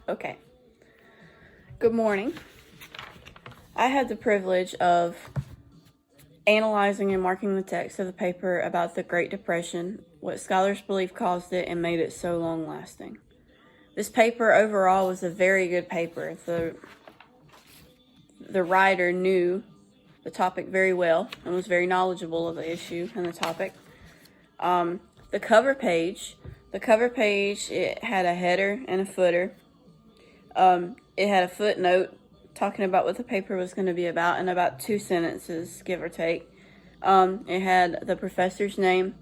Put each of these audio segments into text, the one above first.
Okay. Good morning. I had the privilege of analyzing and marking the text of the paper about the Great Depression, what scholars believe caused it and made it so long-lasting. This paper overall was a very good paper. The writer knew the topic very well and was very knowledgeable of the issue and the topic. The cover page, it had a header and a footer. It had a footnote talking about what the paper was going to be about in about 2 sentences, give or take. It had the professor's name,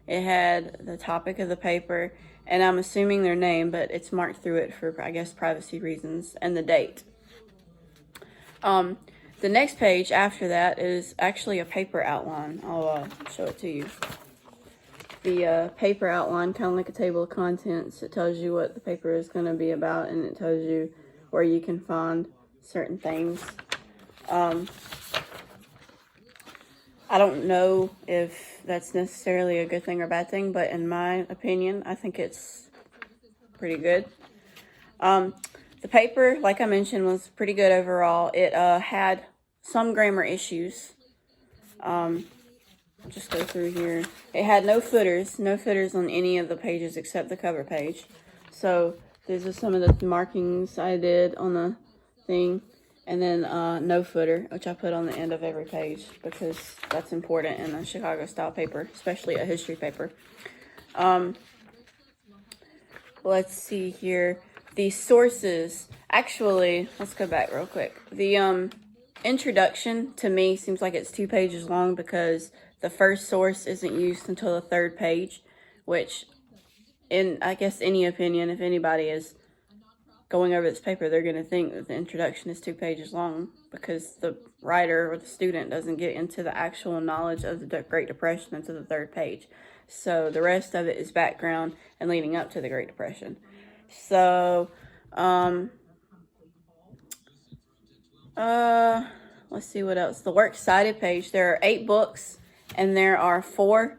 it had the topic of the paper, and I'm assuming their name, but it's marked through it for, I guess, privacy reasons, and the date. The next page after that is actually a paper outline. I'll show it to you. The paper outline, kind of like a table of contents. It tells you what the paper is going to be about, and it tells you where you can find certain things. I don't know if that's necessarily a good thing or bad thing, but in my opinion, I think it's pretty good. The paper, like I mentioned, was pretty good overall. It had some grammar issues. I'll just go through here. It had no footers on any of the pages except the cover page. So these are some of the markings I did on the thing. And then no footer, which I put on the end of every page because that's important in a Chicago style paper, especially a history paper. Let's see here. The sources, actually, let's go back real quick. The introduction to me seems like it's 2 pages long because the first source isn't used until the 3rd page, which in, I guess, any opinion, if anybody is going over this paper, they're going to think that the introduction is 2 pages long because the writer or the student doesn't get into the actual knowledge of the Great Depression until the 3rd page. So the rest of it is background and leading up to the Great Depression. So, let's see what else. The works cited page, there are 8 books and there are 4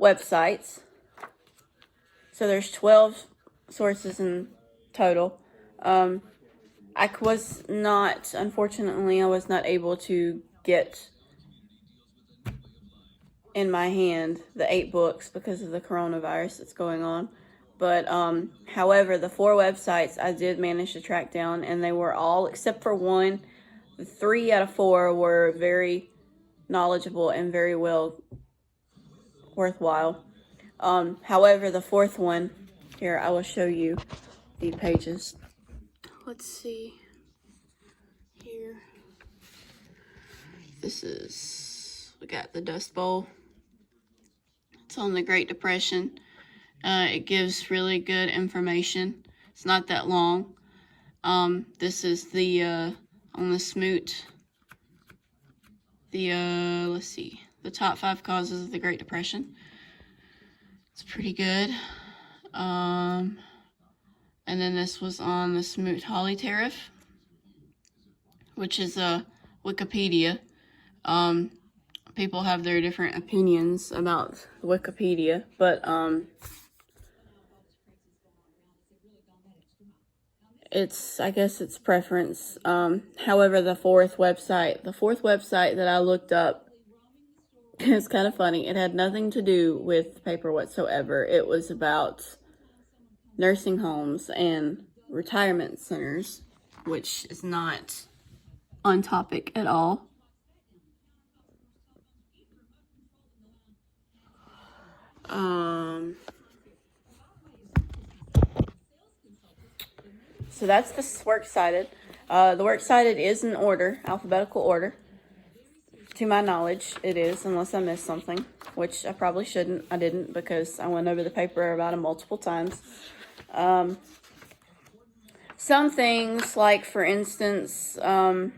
websites. So there's 12 sources in total. Unfortunately, I was not able to get in my hand the 8 books because of the coronavirus that's going on. But, however, the 4 websites I did manage to track down, and they were all, except for one, 3 out of 4 were very knowledgeable and very worthwhile. However, the 4th one, here, I will show you the pages. Let's see here. We got the Dust Bowl. It's on the Great Depression. It gives really good information. It's not that long. This is the, on the Smoot, let's see, the top 5 causes of the Great Depression. It's pretty good. And then this was on the Smoot-Hawley tariff, which is a Wikipedia. People have their different opinions about Wikipedia, but I guess it's preference. However, the fourth website that I looked up, it's kind of funny. It had nothing to do with the paper whatsoever. It was about nursing homes and retirement centers, which is not on topic at all. So that's the works cited. The works cited is in order, alphabetical order. To my knowledge, it is, unless I missed something, which I probably shouldn't. I didn't because I went over the paper about it multiple times. Some things, like for instance, let's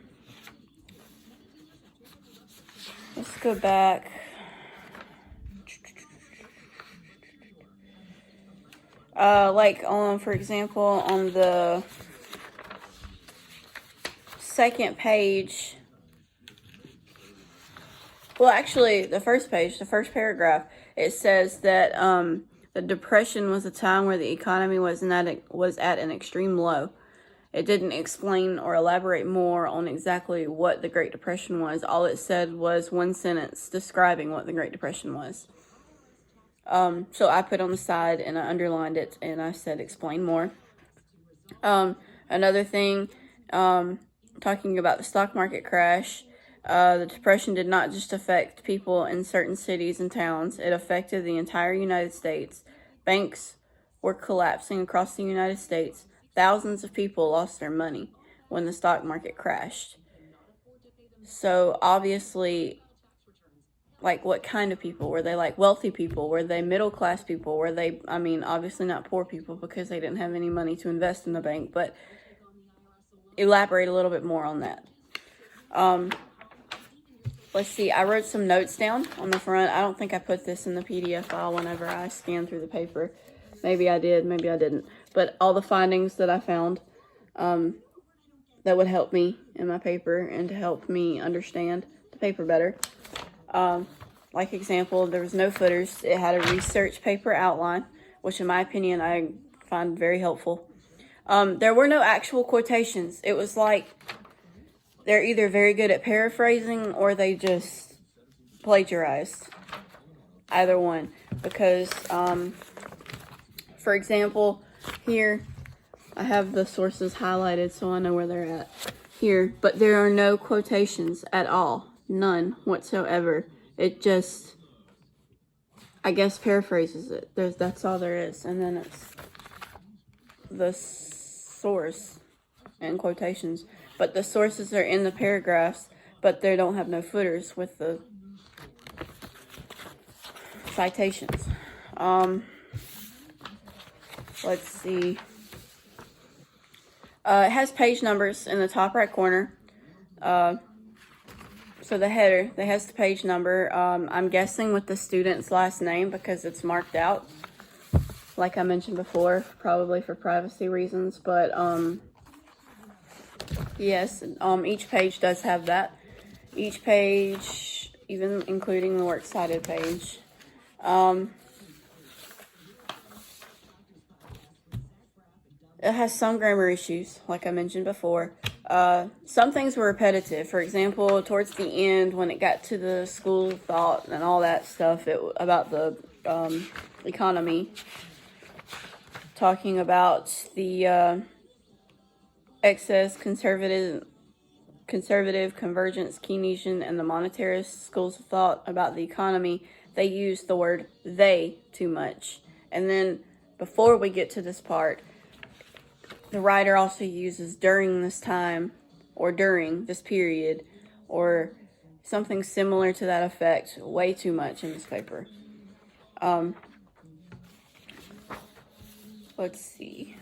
go back. For example, on the 2nd page, well, actually, the 1st page, the 1st paragraph, it says that The Depression was a time where the economy was at an extreme low. It didn't explain or elaborate more on exactly what the Great Depression was. All it said was one sentence describing what the Great Depression was. So I put on the side and I underlined it and I said explain more. Another thing, talking about the stock market crash, the Depression did not just affect people in certain cities and towns. It affected the entire United States. Banks were collapsing across the United States. Thousands of people lost their money when the stock market crashed. So obviously, like, what kind of people? Were they like wealthy people? Were they middle class people? Were they, I mean, obviously not poor people because they didn't have any money to invest in the bank, but elaborate a little bit more on that. Let's see, I wrote some notes down on the front. I don't think I put this in the PDF file whenever I scanned through the paper. Maybe I did, maybe I didn't. But all the findings that I found that would help me in my paper and to help me understand the paper better. Like example, there was no footers. It had a research paper outline, which in my opinion I find very helpful. There were no actual quotations. It was like they're either very good at paraphrasing or they just plagiarized. Either one. Because, for example, here I have the sources highlighted so I know where they're at. Here, but there are no quotations at all. None whatsoever. It just, I guess, paraphrases it. That's all there is. And then it's the source and quotations. But the sources are in the paragraphs, but they don't have no footers with the citations. Let's see. It has page numbers in the top right corner. So the header, that has the page number. I'm guessing with the student's last name because it's marked out, like I mentioned before, probably for privacy reasons. But yes, each page does have that. Each page, even including the works cited page. It has some grammar issues, like I mentioned before. Some things were repetitive. For example, towards the end, when it got to the school of thought and all that stuff about the economy, talking about the excess, conservative, convergence, Keynesian, and the monetarist schools of thought about the economy, they use the word they too much. And then before we get to this part, the writer also uses during this time or during this period or something similar to that effect way too much in this paper. Let's see.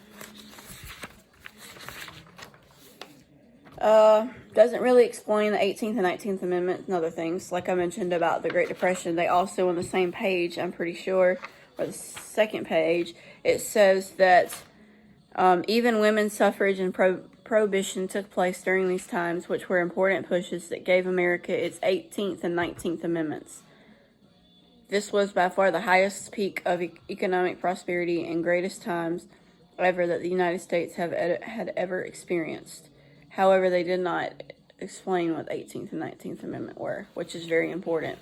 Doesn't really explain the 18th and 19th Amendment and other things. Like I mentioned about the Great Depression, they also on the same page, I'm pretty sure, or the second page, it says that even women's suffrage and prohibition took place during these times, which were important pushes that gave America its 18th and 19th Amendments. This was by far the highest peak of economic prosperity and greatest times ever that the United States had ever experienced. However, they did not explain what the 18th and 19th Amendment were, which is very important.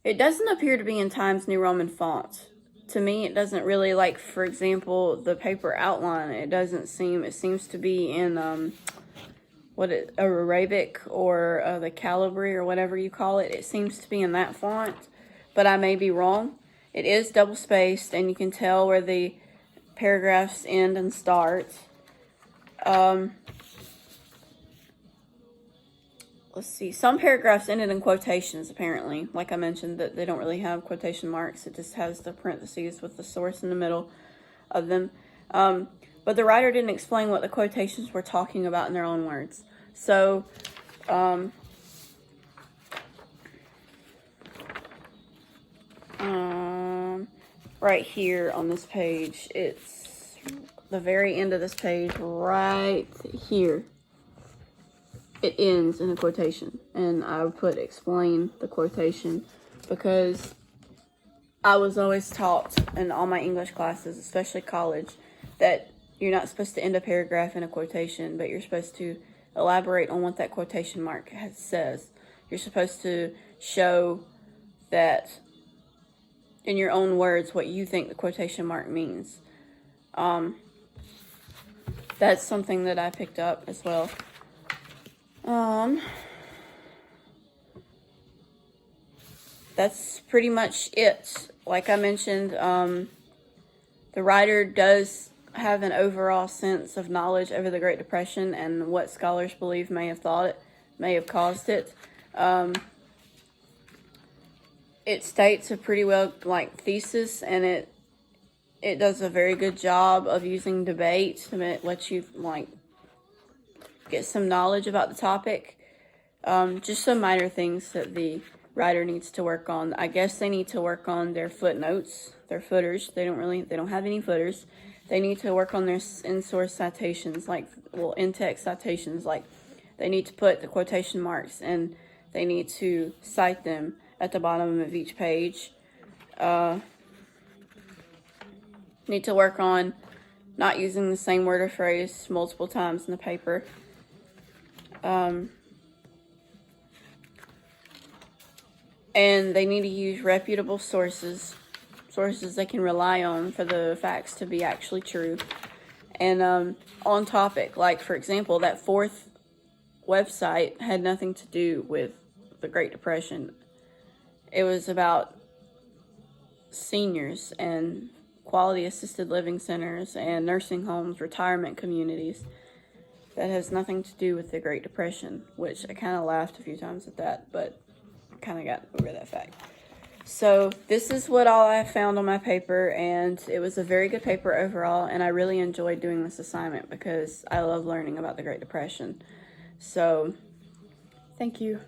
It doesn't appear to be in Times New Roman font. To me, it doesn't really, like, for example, the paper outline, it seems to be in, Arabic or the Calibri or whatever you call it. It seems to be in that font, but I may be wrong. It is double-spaced, and you can tell where the paragraphs end and start. Let's see. Some paragraphs ended in quotations, apparently. Like I mentioned, that they don't really have quotation marks. It just has the parentheses with the source in the middle of them. But the writer didn't explain what the quotations were talking about in their own words. So, right here on this page, it's the very end of this page, right here. It ends in a quotation, and I would put explain the quotation because I was always taught in all my English classes, especially college, that you're not supposed to end a paragraph in a quotation, but you're supposed to elaborate on what that quotation mark says. You're supposed to show that in your own words what you think the quotation mark means. That's something that I picked up as well. That's pretty much it. Like I mentioned, the writer does have an overall sense of knowledge over the Great Depression and what scholars believe may have caused it. It states a pretty well thesis, and it does a very good job of using debate to let you get some knowledge about the topic. Just some minor things that the writer needs to work on. I guess they need to work on their footnotes, their footers. They don't have any footers. They need to work on their in-source citations, in-text citations. They need to put the quotation marks, and they need to cite them at the bottom of each page. Need to work on not using the same word or phrase multiple times in the paper. And they need to use reputable sources they can rely on for the facts to be actually true. And on topic, for example, that fourth website had nothing to do with the Great Depression. It was about seniors and quality assisted living centers and nursing homes, retirement communities. That has nothing to do with the Great Depression, which I kind of laughed a few times at that, but I kind of got over that fact. So this is what all I found on my paper, and it was a very good paper overall, and I really enjoyed doing this assignment because I love learning about the Great Depression. So, thank you.